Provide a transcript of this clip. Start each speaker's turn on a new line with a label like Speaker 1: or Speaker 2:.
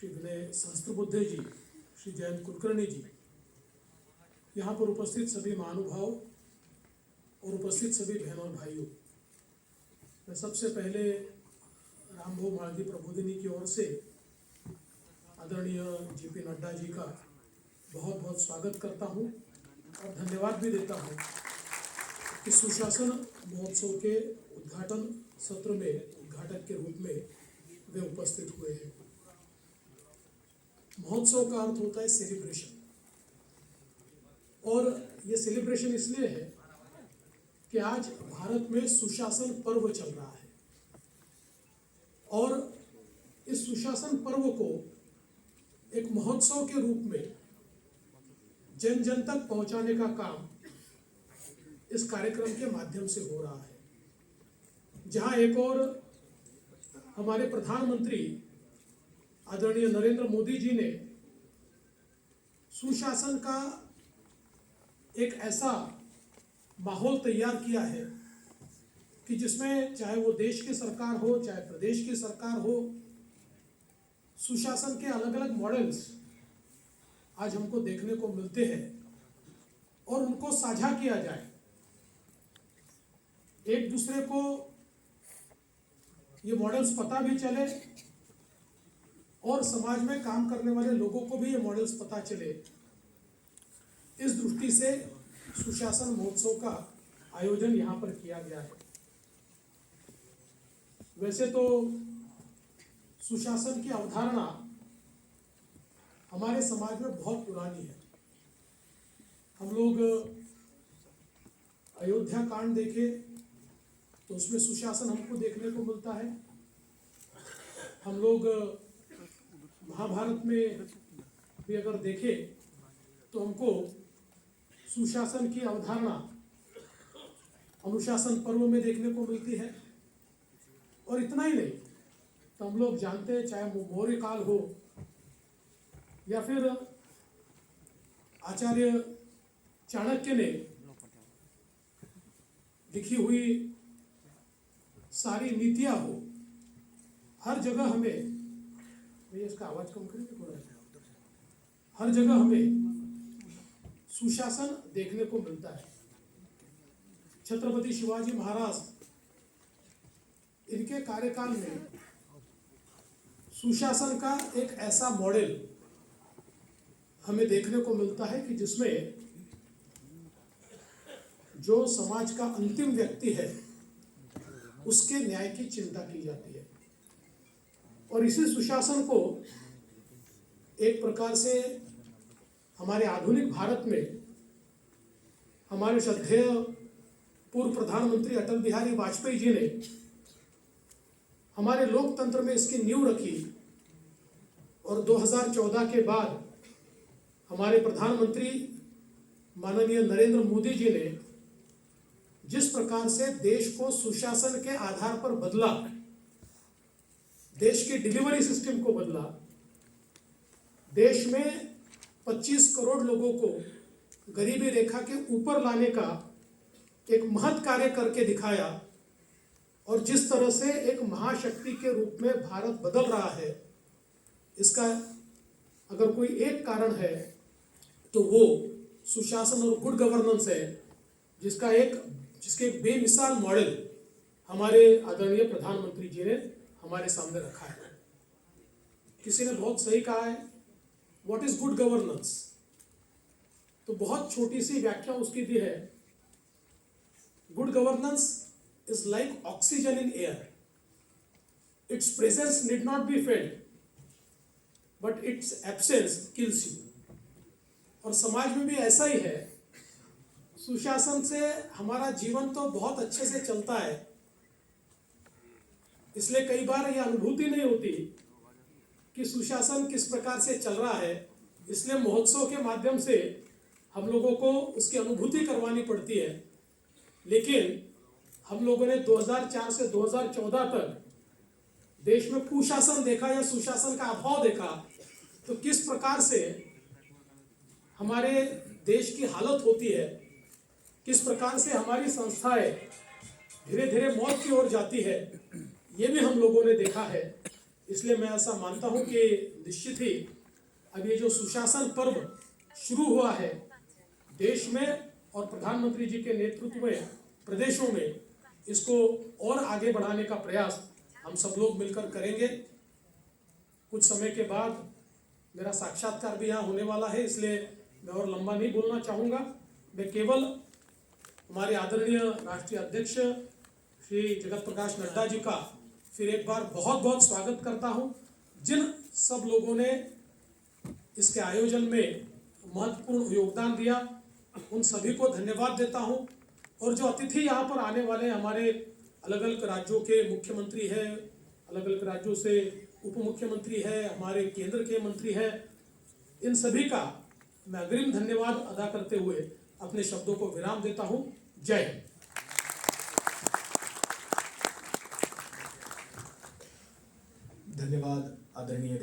Speaker 1: श्री विनय सहस्त्रबुद्धे जी, श्री जयंत कुलकर्णी जी, यहाँ पर उपस्थित सभी महानुभाव और उपस्थित सभी बहनों और भाइयों, मैं सबसे पहले रामभो मालवी प्रबोधिनी की ओर से आदरणीय JP नड्डा जी का बहुत बहुत स्वागत करता हूँ और धन्यवाद भी देता हूँ कि सुशासन महोत्सव के उद्घाटन सत्र में उद्घाटक के रूप में वे उपस्थित हुए हैं। महोत्सव का अर्थ होता है सेलिब्रेशन, और ये सेलिब्रेशन इसलिए है कि आज भारत में सुशासन पर्व चल रहा है और इस सुशासन पर्व को एक महोत्सव के रूप में जन जन तक पहुंचाने का काम इस कार्यक्रम के माध्यम से हो रहा है, जहां एक और हमारे प्रधानमंत्री आदरणीय नरेंद्र मोदी जी ने सुशासन का एक ऐसा माहौल तैयार किया है कि जिसमें चाहे वो देश की सरकार हो, चाहे प्रदेश की सरकार हो, सुशासन के अलग अलग मॉडल्स आज हमको देखने को मिलते हैं और उनको साझा किया जाए, एक दूसरे को ये मॉडल्स पता भी चले और समाज में काम करने वाले लोगों को भी ये मॉडल्स पता चले। इस दृष्टि से सुशासन महोत्सव का आयोजन यहाँ पर किया गया है। वैसे तो सुशासन की अवधारणा हमारे समाज में बहुत पुरानी है। हम लोग अयोध्या कांड देखें तो उसमें सुशासन हमको देखने को मिलता है। हम लोग महाभारत में भी अगर देखें तो हमको सुशासन की अवधारणा अनुशासन पर्व में देखने को मिलती है। और इतना ही नहीं, तो हम लोग जानते हैं चाहे मौर्य काल हो या फिर आचार्य चाणक्य ने लिखी हुई सारी नीतियां हो, हर जगह हमें, इसका आवाज कम करेंगे थोड़ा, हर जगह हमें सुशासन देखने को मिलता है। छत्रपति शिवाजी महाराज, इनके कार्यकाल में सुशासन का एक ऐसा मॉडल हमें देखने को मिलता है कि जिसमें जो समाज का अंतिम व्यक्ति है उसके न्याय की चिंता की जाती है। और इसी सुशासन को एक प्रकार से हमारे आधुनिक भारत में हमारे श्रद्धेय पूर्व प्रधानमंत्री अटल बिहारी वाजपेयी जी ने हमारे लोकतंत्र में इसकी नींव रखी। और 2014 के बाद हमारे प्रधानमंत्री माननीय नरेंद्र मोदी जी ने जिस प्रकार से देश को सुशासन के आधार पर बदला, देश की डिलीवरी सिस्टम को बदला, देश में 25 करोड़ लोगों को गरीबी रेखा के ऊपर लाने का एक महत् कार्य करके दिखाया, और जिस तरह से एक महाशक्ति के रूप में भारत बदल रहा है, इसका अगर कोई एक कारण है तो वो सुशासन और गुड गवर्नेंस है, जिसके बेमिसाल मॉडल हमारे आदरणीय प्रधानमंत्री जी ने हमारे सामने रखा है। किसी ने बहुत सही कहा है, व्हाट इज गुड गवर्नेंस? तो बहुत छोटी सी व्याख्या उसकी दी है। Good governance is like oxygen in air, it's presence need not be felt but it's absence kills you. और समाज में भी ऐसा ही है। सुशासन से हमारा जीवन तो बहुत अच्छे से चलता है, इसलिए कई बार यह अनुभूति नहीं होती कि सुशासन किस प्रकार से चल रहा है। इसलिए महोत्सव के माध्यम से हम लोगों को उसकी अनुभूति करवानी पड़ती है। लेकिन हम लोगों ने 2004 से 2014 तक देश में कुशासन देखा या सुशासन का अभाव देखा, तो किस प्रकार से हमारे देश की हालत होती है, किस प्रकार से हमारी संस्थाएं धीरे धीरे मौत की ओर जाती है, ये भी हम लोगों ने देखा है। इसलिए मैं ऐसा मानता हूं कि निश्चित ही अब ये जो सुशासन पर्व शुरू हुआ है देश में और प्रधानमंत्री जी के नेतृत्व में प्रदेशों में, इसको और आगे बढ़ाने का प्रयास हम सब लोग मिलकर करेंगे। कुछ समय के बाद मेरा साक्षात्कार भी यहाँ होने वाला है, इसलिए मैं और लंबा नहीं बोलना चाहूँगा। मैं केवल हमारे आदरणीय राष्ट्रीय अध्यक्ष श्री जगत प्रकाश नड्डा जी का फिर एक बार बहुत बहुत स्वागत करता हूं। जिन सब लोगों ने इसके आयोजन में महत्वपूर्ण योगदान दिया उन सभी को धन्यवाद देता हूं। और जो अतिथि यहाँ पर आने वाले हमारे अलग अलग राज्यों के मुख्यमंत्री हैं, अलग अलग राज्यों से उप मुख्यमंत्री है, हमारे केंद्र के मंत्री हैं, इन सभी का मैं अग्रिम धन्यवाद अदा करते हुए अपने शब्दों को विराम देता हूं। जय हिंद।
Speaker 2: धन्यवाद आदरणीय